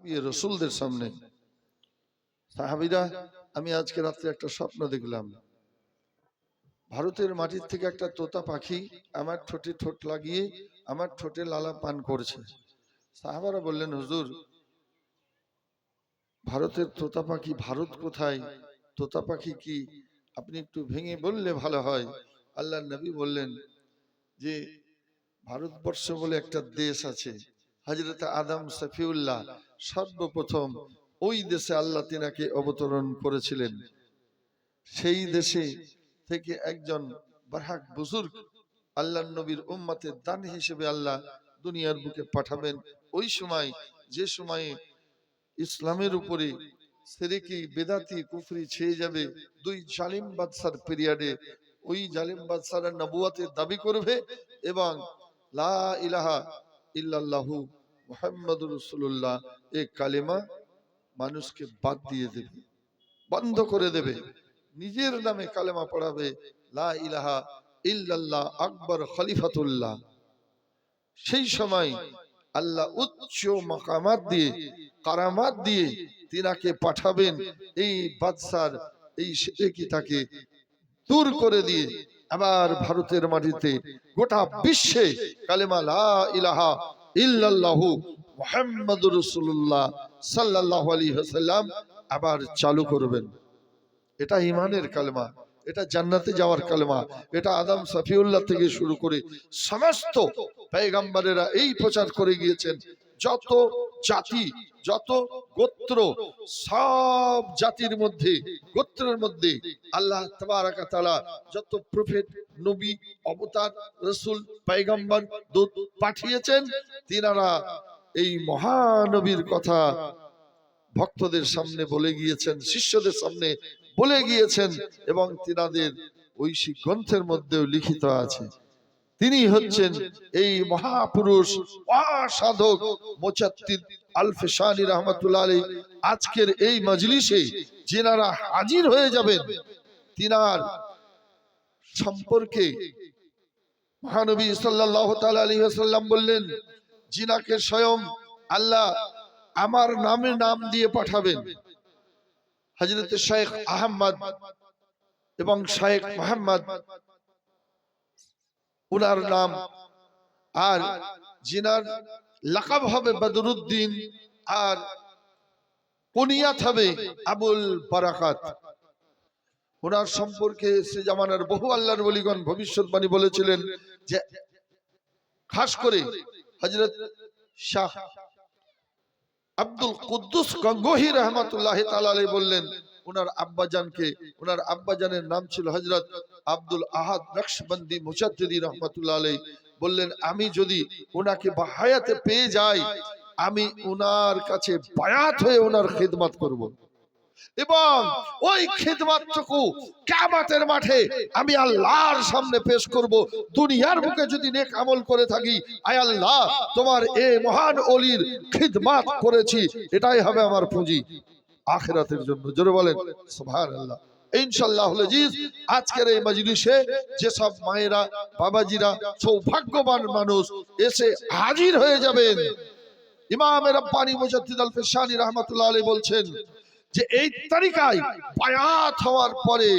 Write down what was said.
থাকবিয়ে রসুলদের সামনে। সাহাবীরা, আমি আজকে রাত্রে একটা স্বপ্ন দেখলাম, ভারতের মাটির থেকে একটা তোতা পাখি আমার ঠোঁটে ঠোঁট লাগিয়ে আমার ঠোঁটে লালা পান করছে। সাহাবারা বললেন, হুজুর, ভারতের তোতা পাখি ভারত কোথায়, তোতা পাখি কি, আপনি একটু ভেঙে বললে ভালো হয়। আল্লাহর নবী বললেন যে ভারতবর্ষ বলে একটা দেশ আছে, হযরত আদম সফিউল্লাহ সর্বপ্রথম ওই দেশে আল্লাহ তিনাকে অবতরণ করেছিলেন। সেই দেশে থেকে একজন বারহাক বুজুর্গ আল্লাহর নবীর উম্মতের দান হিসেবে আল্লাহ দুনিয়ার বুকে পাঠাবেন। ওই সময়, যে সময়ে ইসলামের উপরে শিরকি, বেদাতি, কুফরি ছেয়ে যাবে, দুই জালিম বাদশার পিরিয়ডে ওই জালিম বাদশারা নবুয়তের দাবি করবে এবং লা ইলাহা ইল্লাল্লাহু মুহাম্মাদুর রাসূলুল্লাহ এই কালেমা মানুষকে বাদ দিয়ে দেবে, বন্ধ করে দেবে, নিজের নামে কালেমা পড়াবে, লা ইলাহা ইল্লাল্লাহ আকবর খলিফাতুল্লাহ। সেই সময় আল্লাহ উচ্চ মাকামাত দিয়ে, কারামাত দিয়ে তিনাকে পাঠাবেন এই বাদশার এই শিরকিটাকে দূর করে দিয়ে আবার ভারতের মাটিতে গোটা বিশ্বে কালেমা লা ইলাহা ইল্লাল্লাহু মুহাম্মাদুর রাসূলুল্লাহ সাল্লাল্লাহু আলাইহি ওয়াসাল্লাম আবার চালু করবেন। এটা ঈমানের কালেমা, এটা জান্নাতে যাওয়ার কালেমা। এটা আদম সফিউল্লাহ থেকে শুরু করে সমস্ত পয়গম্বরেরা এই প্রচার করে গিয়েছেন। যত জাতি, যত গোত্র, সব জাতির মধ্যে, গোত্রের মধ্যে আল্লাহ তাবারক ওয়া তাআলা যত প্রফেট, নবী, অবতার, রাসূল, পয়গম্বর, দূত পাঠিয়েছেন, তিনারা এই মহানবীর কথা ভক্তদের সামনে বলে গিয়েছেন, শিষ্যদের সামনে বলে গিয়েছেন এবং তিনাদের ঐশী গ্রন্থের মধ্যেও লিখিত আছে। তিনি হচ্ছেন এই মহাপুরুষ অসাধক মুজাদ্দিদ আল-ফিসানি রাহমাতুল্লাহ আলাইহি। আজকের এই মজলিসে যিনারা হাজির হয়ে যাবেন, তিনার সম্পর্কে মহানবী সাল্লাল্লাহু তাআলা আলাইহি ওয়াসাল্লাম বললেন, যিনাকে স্বয়ং আল্লাহ আমার নামে নাম দিয়ে পাঠাবেন, হযরত শেখ আহমদ এবং শেখ মোহাম্মদ উনার নাম, আর যিনার লাকাব হবে বদরুদ্দিন, আর কুনিয়াত হবে আবুল বারাকাত। ওনার সম্পর্কে সে জামানার বহু আল্লাহর ওলিগণ ভবিষ্যৎবাণী বলেছিলেন যে খাস করে হযরত শাহ আব্দুল কুদ্দুস গঙ্গোহী রহমাতুল্লাহ তাআলা আলাইহি বললেন ওনার আব্বাজানকে, ওনার আব্বাজানের নাম ছিল হযরত আব্দুল আহাদ নকশবন্দি মুজাদ্দিদি রহমাতুল্লাহ আলাইহি, বললেন আমি যদি ওনাকে বাহায়াতে পেয়ে যাই, আমি ওনার কাছে বায়াত হয়ে ওনার খিদমত করব এবং ওই খিদমতটুকু কিয়ামতের মাঠে আমি আল্লাহর সামনে পেশ করব। দুনিয়ার বুকে যদি নেক আমল করে থাকি, আয় আল্লাহ তোমার এই মহান ওলির খিদমত করেছি, এটাই হবে আমার পুঁজি আখিরাতের জন্য। জোরে বলেন সুবহানাল্লাহ। ইনশাআল্লাহ আজিজ, আজকের এই মজলিসে যেসব মায়েরা, বাবাজিরা সৌভাগ্যবান মানুষ এসে হাজির হয়ে যাবেন, ইমাম রাব্বানি মুজাদ্দিদ আল-ফিসানি রাহমাতুল্লাহ আলাইহি বলছেন যে এই তরিকায় বায়াত হওয়ার পরে